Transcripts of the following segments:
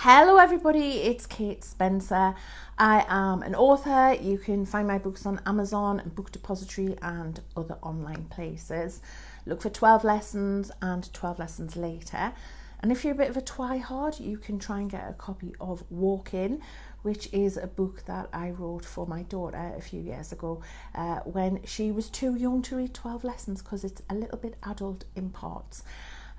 Hello everybody, it's Kate Spencer. I am an author. You can find my books on Amazon, Book Depository and other online places. Look for 12 lessons and 12 lessons later. And if you're a bit of a twihard, you can try and get a copy of Walk In, which is a book that I wrote for my daughter a few years ago when she was too young to read 12 lessons because it's a little bit adult in parts.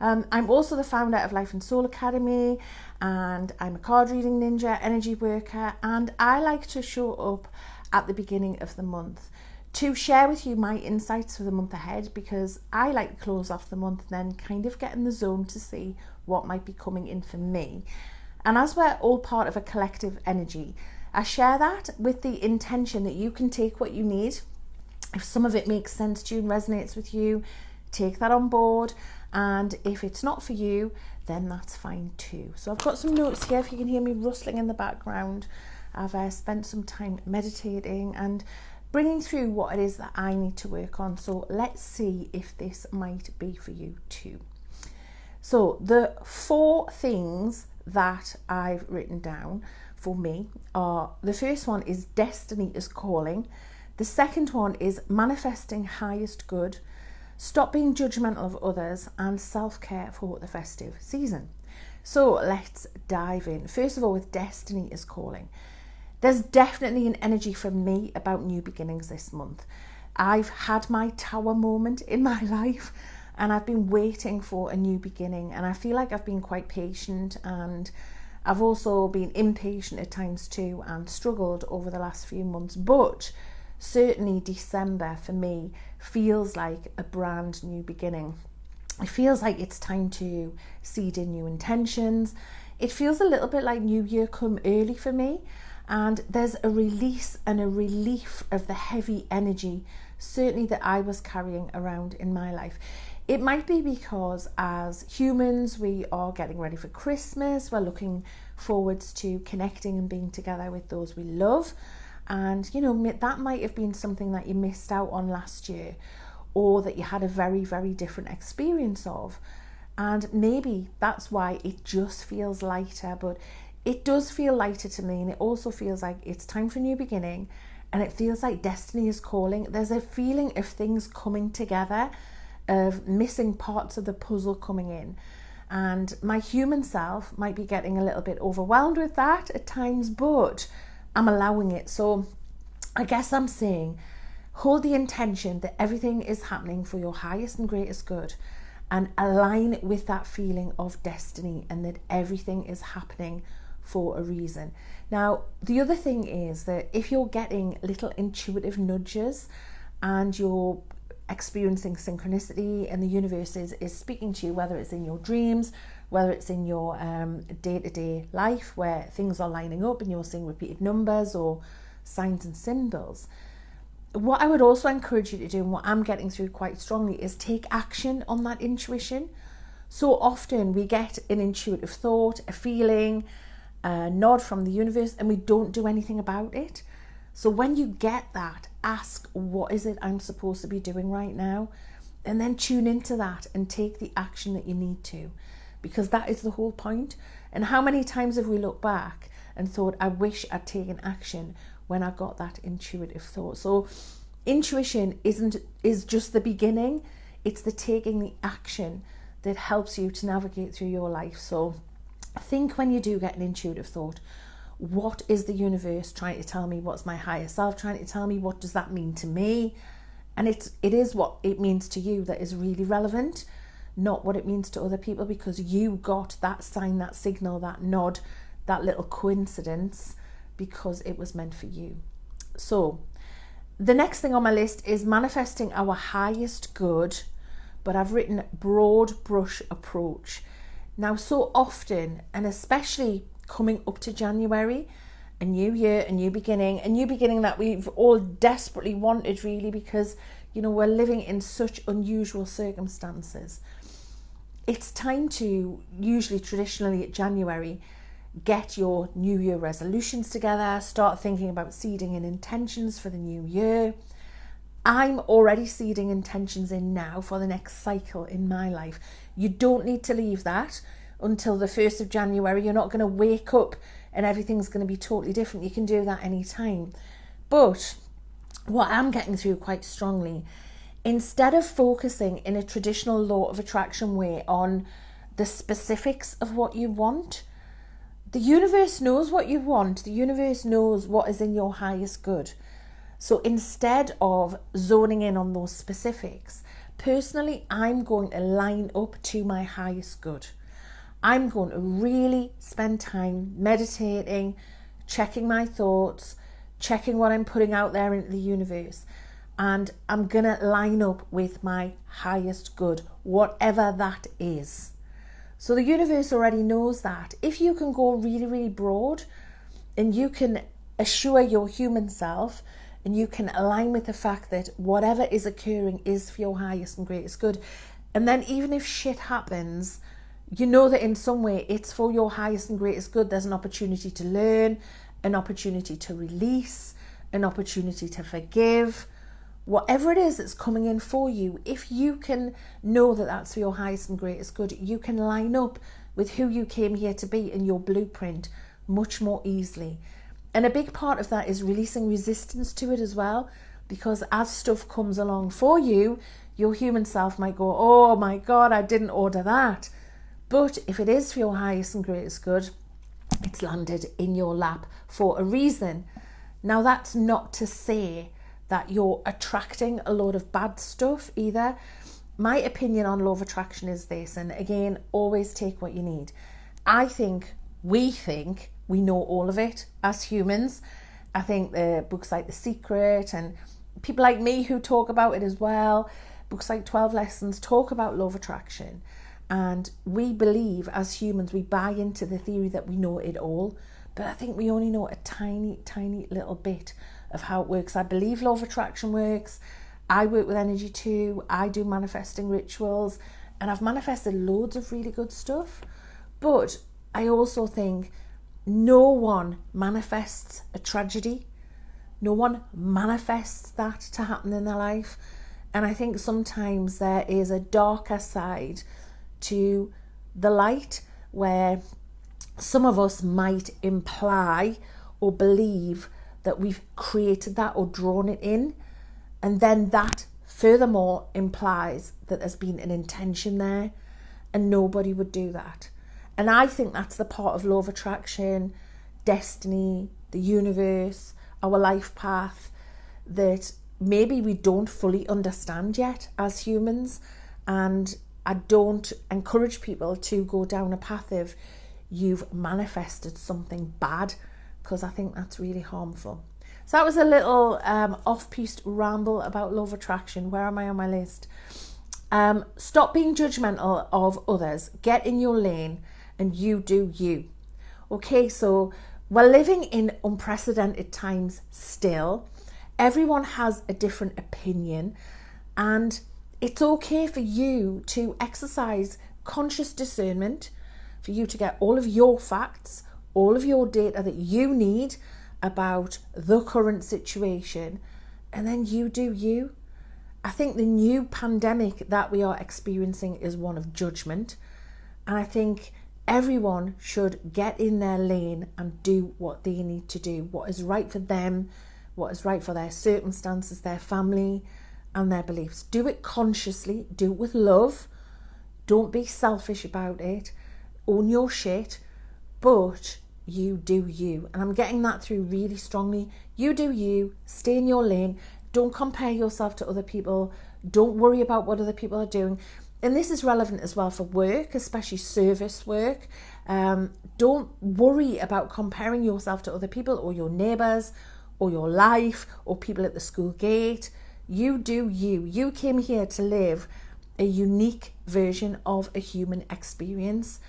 I'm also the founder of Life and Soul Academy, and I'm a card reading ninja, energy worker, and I like to show up at the beginning of the month to share with you my insights for the month ahead, because I like to close off the month and then kind of get in the zone to see what might be coming in for me. And as we're all part of a collective energy, I share that with the intention that you can take what you need. If some of it makes sense to you and resonates with you, take that on board. And if it's not for you, then that's fine too. So I've got some notes here if you can hear me rustling in the background. I've spent some time meditating and bringing through what it is that I need to work on. So let's see if this might be for you too. So the 4 things that I've written down for me are, the first one is destiny is calling. The second one is manifesting highest good. Stop being judgmental of others, and self-care for the festive season. So let's dive in. First of all, with destiny is calling. There's definitely an energy from me about new beginnings this month. I've had my tower moment in my life and I've been waiting for a new beginning, and I feel like I've been quite patient, and I've also been impatient at times too and struggled over the last few months, but certainly December for me feels like a brand new beginning. It feels like it's time to seed in new intentions. It feels a little bit like New Year come early for me, and there's a release and a relief of the heavy energy, certainly that I was carrying around in my life. It might be because as humans we are getting ready for Christmas, we're looking forwards to connecting and being together with those we love. And, you know, that might have been something that you missed out on last year, or that you had a very, very different experience of. And maybe that's why it just feels lighter, but it does feel lighter to me. And it also feels like it's time for a new beginning. And it feels like destiny is calling. There's a feeling of things coming together, of missing parts of the puzzle coming in. And my human self might be getting a little bit overwhelmed with that at times, but I'm allowing it. So I guess I'm saying, hold the intention that everything is happening for your highest and greatest good, and align with that feeling of destiny and that everything is happening for a reason. Now, the other thing is that if you're getting little intuitive nudges and you're experiencing synchronicity and the universe is speaking to you, whether it's in your dreams, whether it's in your day-to-day life where things are lining up and you're seeing repeated numbers or signs and symbols, what I would also encourage you to do, and what I'm getting through quite strongly, is take action on that intuition. So often we get an intuitive thought, a feeling, a nod from the universe, and we don't do anything about it. So when you get that, ask, what is it I'm supposed to be doing right now? And then tune into that and take the action that you need to, because that is the whole point. And how many times have we looked back and thought, I wish I'd taken action when I got that intuitive thought? So intuition is just the beginning. It's the taking the action that helps you to navigate through your life. So think, when you do get an intuitive thought, what is the universe trying to tell me? What's my higher self trying to tell me? What does that mean to me? And it is what it means to you that is really relevant, not what it means to other people, because you got that sign, that signal, that nod, that little coincidence, because it was meant for you. So the next thing on my list is manifesting our highest good, but I've written broad brush approach. Now, so often, and especially coming up to January, a new year, a new beginning that we've all desperately wanted, really, because, you know, we're living in such unusual circumstances. It's time to, usually traditionally at January, get your New Year resolutions together, start thinking about seeding in intentions for the new year. I'm already seeding intentions in now for the next cycle in my life. You don't need to leave that until the 1st of January. You're not going to wake up and everything's going to be totally different. You can do that anytime. But what I'm getting through quite strongly, instead of focusing in a traditional law of attraction way on the specifics of what you want, the universe knows what you want. The universe knows what is in your highest good. So instead of zoning in on those specifics, personally, I'm going to line up to my highest good. I'm going to really spend time meditating, checking my thoughts, checking what I'm putting out there into the universe. And I'm going to line up with my highest good, whatever that is. So the universe already knows that. If you can go really, really broad and you can assure your human self and you can align with the fact that whatever is occurring is for your highest and greatest good. And then even if shit happens, you know that in some way it's for your highest and greatest good. There's an opportunity to learn, an opportunity to release, an opportunity to forgive. Whatever it is that's coming in for you, if you can know that that's for your highest and greatest good, you can line up with who you came here to be in your blueprint much more easily. And a big part of that is releasing resistance to it as well, because as stuff comes along for you, your human self might go, oh my God, I didn't order that. But if it is for your highest and greatest good, it's landed in your lap for a reason. Now, that's not to say that you're attracting a load of bad stuff either. My opinion on law of attraction is this, and again, always take what you need. We think we know all of it as humans. I think the books like The Secret and people like me who talk about it as well, books like 12 Lessons talk about law of attraction. And we believe as humans, we buy into the theory that we know it all. But I think we only know a tiny, tiny little bit of how it works. I believe law of attraction works. I work with energy too. I do manifesting rituals. And I've manifested loads of really good stuff. But I also think no one manifests a tragedy. No one manifests that to happen in their life. And I think sometimes there is a darker side to the light where some of us might imply or believe that we've created that or drawn it in. And then that furthermore implies that there's been an intention there, and nobody would do that. And I think that's the part of law of attraction, destiny, the universe, our life path that maybe we don't fully understand yet as humans. And I don't encourage people to go down a path of you've manifested something bad, because I think that's really harmful. So that was a little off-piste ramble about law of attraction. Where am I on my list? Stop being judgmental of others. Get in your lane and you do you. Okay, so we're living in unprecedented times still. Everyone has a different opinion, and it's okay for you to exercise conscious discernment, for you to get all of your facts, all of your data that you need about the current situation, and then you do you. I think the new pandemic that we are experiencing is one of judgment, and I think everyone should get in their lane and do what they need to do, what is right for them, what is right for their circumstances, their family, and their beliefs. Do it consciously, do it with love. Don't be selfish about it. Own your shit, but you do you. And I'm getting that through really strongly. You do you, stay in your lane. Don't compare yourself to other people. Don't worry about what other people are doing. And this is relevant as well for work, especially service work. Don't worry about comparing yourself to other people or your neighbours or your life or people at the school gate. You do you. You came here to live a unique version of a human experience,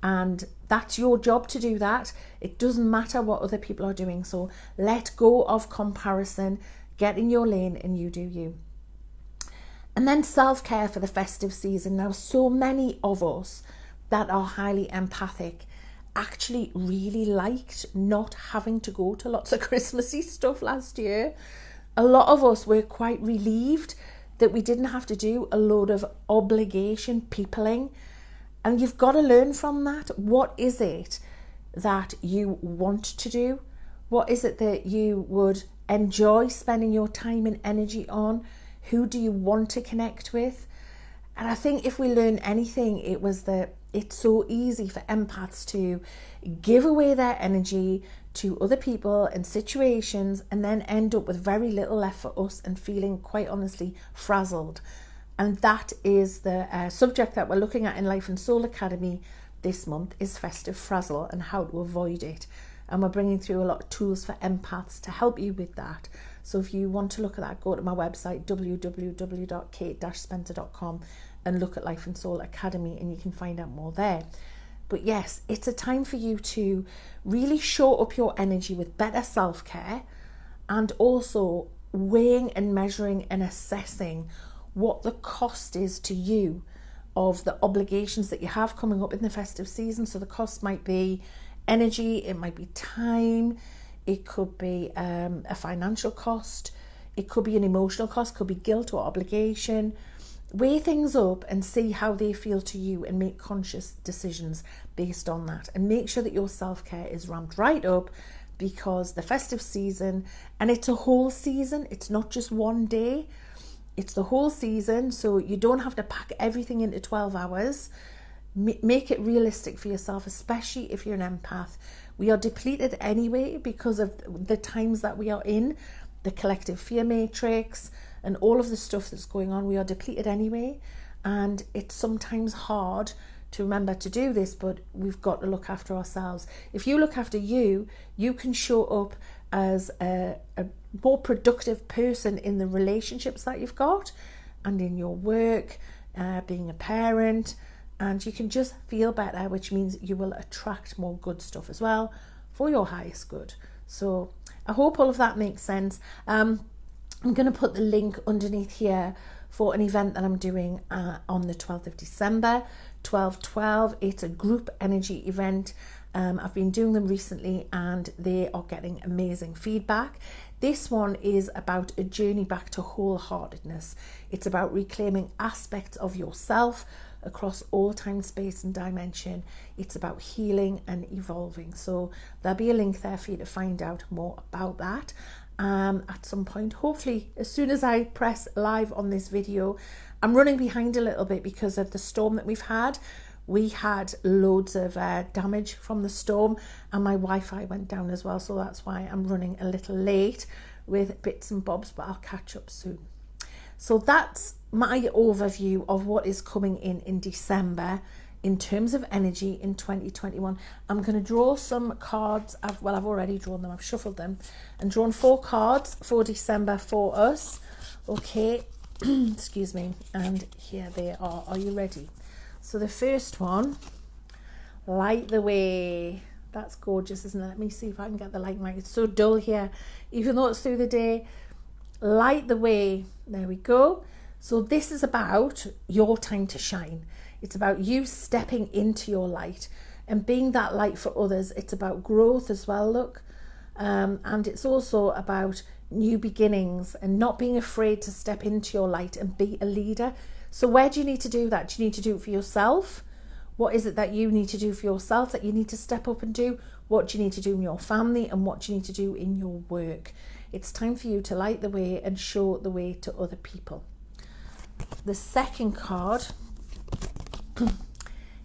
and that's your job to do that. It doesn't matter what other people are doing. So let go of comparison, get in your lane, and you do you. And then self-care for the festive season. Now, so many of us that are highly empathic actually really liked not having to go to lots of Christmassy stuff last year. A lot of us were quite relieved that we didn't have to do a load of obligation peopling. And you've got to learn from that. What is it that you want to do? What is it that you would enjoy spending your time and energy on? Who do you want to connect with? And I think if we learn anything, it was that it's so easy for empaths to give away their energy to other people and situations and then end up with very little left for us and feeling, quite honestly, frazzled. And that is the subject that we're looking at in Life and Soul Academy this month, is festive frazzle and how to avoid it. And we're bringing through a lot of tools for empaths to help you with that. So if you want to look at that, go to my website, www.kate-spencer.com, and look at Life and Soul Academy, and you can find out more there. But yes, it's a time for you to really show up your energy with better self-care, and also weighing and measuring and assessing what the cost is to you of the obligations that you have coming up in the festive season. So the cost might be energy, it might be time, it could be a financial cost, it could be an emotional cost, could be guilt or obligation. Weigh things up and see how they feel to you and make conscious decisions based on that. And make sure that your self-care is ramped right up, because the festive season, and it's a whole season, it's not just one day, it's the whole season. So you don't have to pack everything into 12 hours. Make it realistic for yourself, especially if you're an empath. We are depleted anyway because of the times that we are in, the collective fear matrix and all of the stuff that's going on. We are depleted anyway, and it's sometimes hard to remember to do this, but we've got to look after ourselves. If you look after you, you can show up as a more productive person in the relationships that you've got and in your work, being a parent, and you can just feel better, which means you will attract more good stuff as well for your highest good. So I hope all of that makes sense. I'm going to put the link underneath here for an event that I'm doing on the 12th of December, 12/12. It's a group energy event. I've been doing them recently and they are getting amazing feedback. This one is about a journey back to wholeheartedness. It's about reclaiming aspects of yourself across all time, space and dimension. It's about healing and evolving. So there'll be a link there for you to find out more about that at some point, hopefully as soon as I press live on this video. I'm running behind a little bit because of the storm that we've had. We had loads of damage from the storm, and my Wi-Fi went down as well, so that's why I'm running a little late with bits and bobs, but I'll catch up soon. So that's my overview of what is coming in December in terms of energy in 2021. I'm going to draw some cards. I've already drawn them. I've shuffled them and drawn 4 cards for December for us. Okay, excuse me. And here they are. Are you ready? So the first one, light the way. That's gorgeous, isn't it? Let me see if I can get the light right. It's so dull here, even though it's through the day. Light the way. There we go. So this is about your time to shine. It's about you stepping into your light and being that light for others. It's about growth as well, look. And it's also about new beginnings and not being afraid to step into your light and be a leader. So where do you need to do that? Do you need to do it for yourself? What is it that you need to do for yourself that you need to step up and do? What do you need to do in your family, and what do you need to do in your work? It's time for you to light the way and show the way to other people. The second card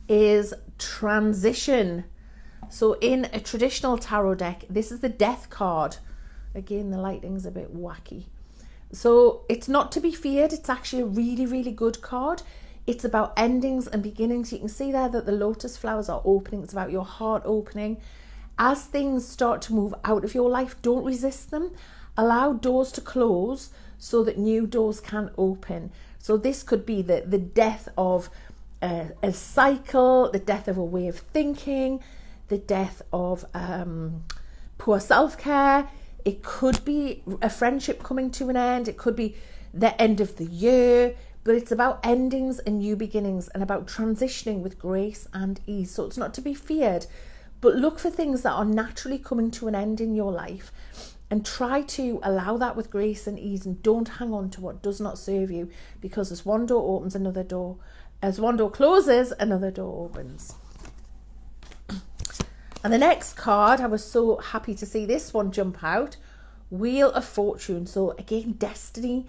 is transition. So in a traditional tarot deck, this is the death card. Again, the lighting's a bit wacky. So it's not to be feared. It's actually a really, really good card. It's about endings and beginnings. You can see there that the lotus flowers are opening. It's about your heart opening. As things start to move out of your life, don't resist them. Allow doors to close so that new doors can open. So this could be the death of a cycle, the death of a way of thinking, the death of poor self-care. It could be a friendship coming to an end. It could be the end of the year. But it's about endings and new beginnings and about transitioning with grace and ease. So it's not to be feared, but look for things that are naturally coming to an end in your life and try to allow that with grace and ease, and don't hang on to what does not serve you, because as one door opens, another door As one door closes, another door opens. And the next card, I was so happy to see this one jump out. Wheel of Fortune. So again, destiny,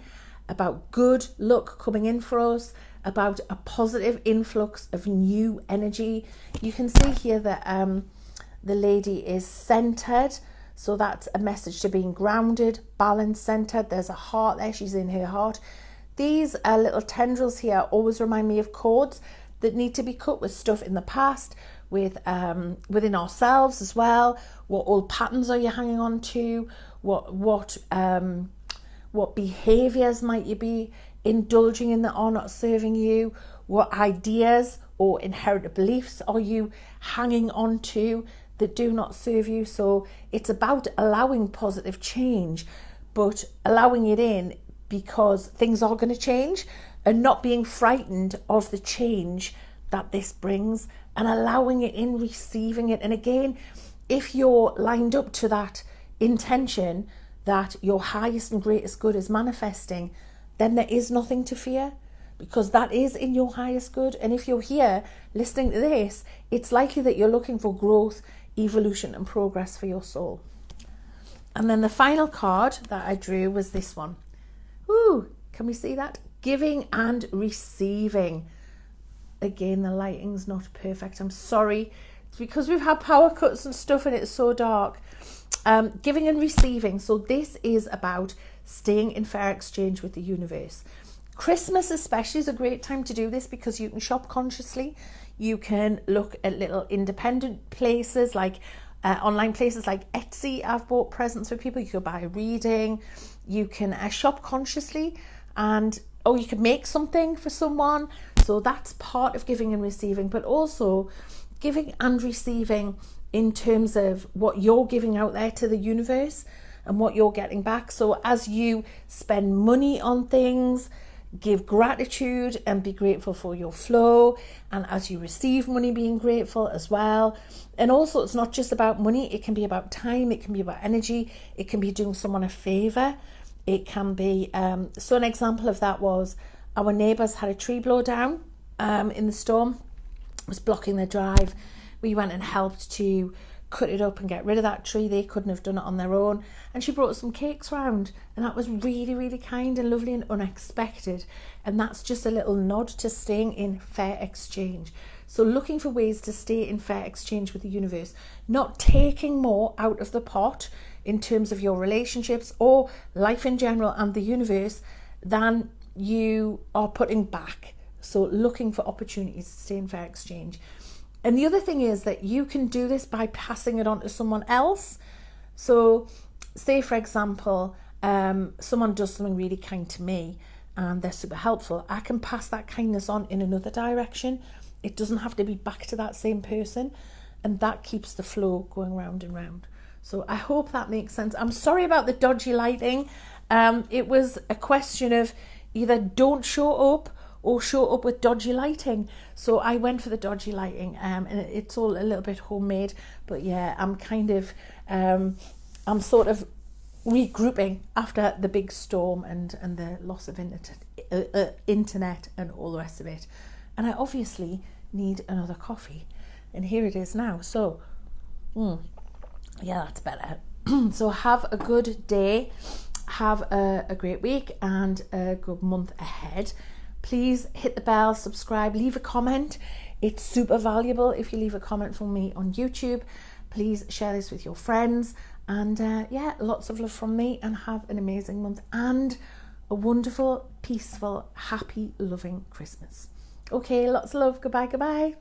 about good luck coming in for us, about a positive influx of new energy. You can see here that the lady is centered. So that's a message to being grounded, balanced, centered. There's a heart there. She's in her heart. These little tendrils here always remind me of cords that need to be cut with stuff in the past, with within ourselves as well. What old patterns are you hanging on to? What behaviors might you be indulging in that are not serving you? What ideas or inherited beliefs are you hanging on to that do not serve you? So it's about allowing positive change, but allowing it in because things are going to change, and not being frightened of the change that this brings, and allowing it in, receiving it. And again, if you're lined up to that intention that your highest and greatest good is manifesting, then there is nothing to fear, because that is in your highest good. And if you're here listening to this, it's likely that you're looking for growth, evolution and progress for your soul. And then the final card that I drew was this one. Ooh, can we see that? Giving and receiving. Again, the lighting's not perfect. I'm sorry. It's because we've had power cuts and stuff and it's so dark. Giving and receiving. So this is about staying in fair exchange with the universe. Christmas especially is a great time to do this because you can shop consciously. You can look at little independent places like online places like Etsy. I've bought presents for people. You could buy a reading. You can shop consciously, and or you could make something for someone. So that's part of giving and receiving, but also giving and receiving in terms of what you're giving out there to the universe and what you're getting back. So as you spend money on things, give gratitude and be grateful for your flow. And as you receive money, being grateful as well. And also, it's not just about money. It can be about time. It can be about energy. It can be doing someone a favor. It can be, so an example of that was our neighbours had a tree blow down in the storm. It was blocking their drive. We went and helped to cut it up and get rid of that tree. They couldn't have done it on their own. And she brought some cakes round, and that was really, really kind and lovely and unexpected. And that's just a little nod to staying in fair exchange. So looking for ways to stay in fair exchange with the universe, not taking more out of the pot in terms of your relationships or life in general and the universe than you are putting back. So looking for opportunities to stay in fair exchange. And the other thing is that you can do this by passing it on to someone else. So say, for example, someone does something really kind to me and they're super helpful. I can pass that kindness on in another direction. It doesn't have to be back to that same person. And that keeps the flow going round and round. So I hope that makes sense. I'm sorry about the dodgy lighting. It was a question of either don't show up or show up with dodgy lighting. So I went for the dodgy lighting, and it's all a little bit homemade. But yeah, I'm kind of, I'm sort of regrouping after the big storm and the loss of internet and all the rest of it. And I obviously need another coffee. And here it is now. So, yeah, that's better. So have a good day. Have a great week and a good month ahead. Please hit the bell, subscribe, leave a comment. It's super valuable if you leave a comment from me on YouTube. Please share this with your friends. And yeah, lots of love from me, and have an amazing month and a wonderful, peaceful, happy, loving Christmas. Okay, lots of love. Goodbye, goodbye.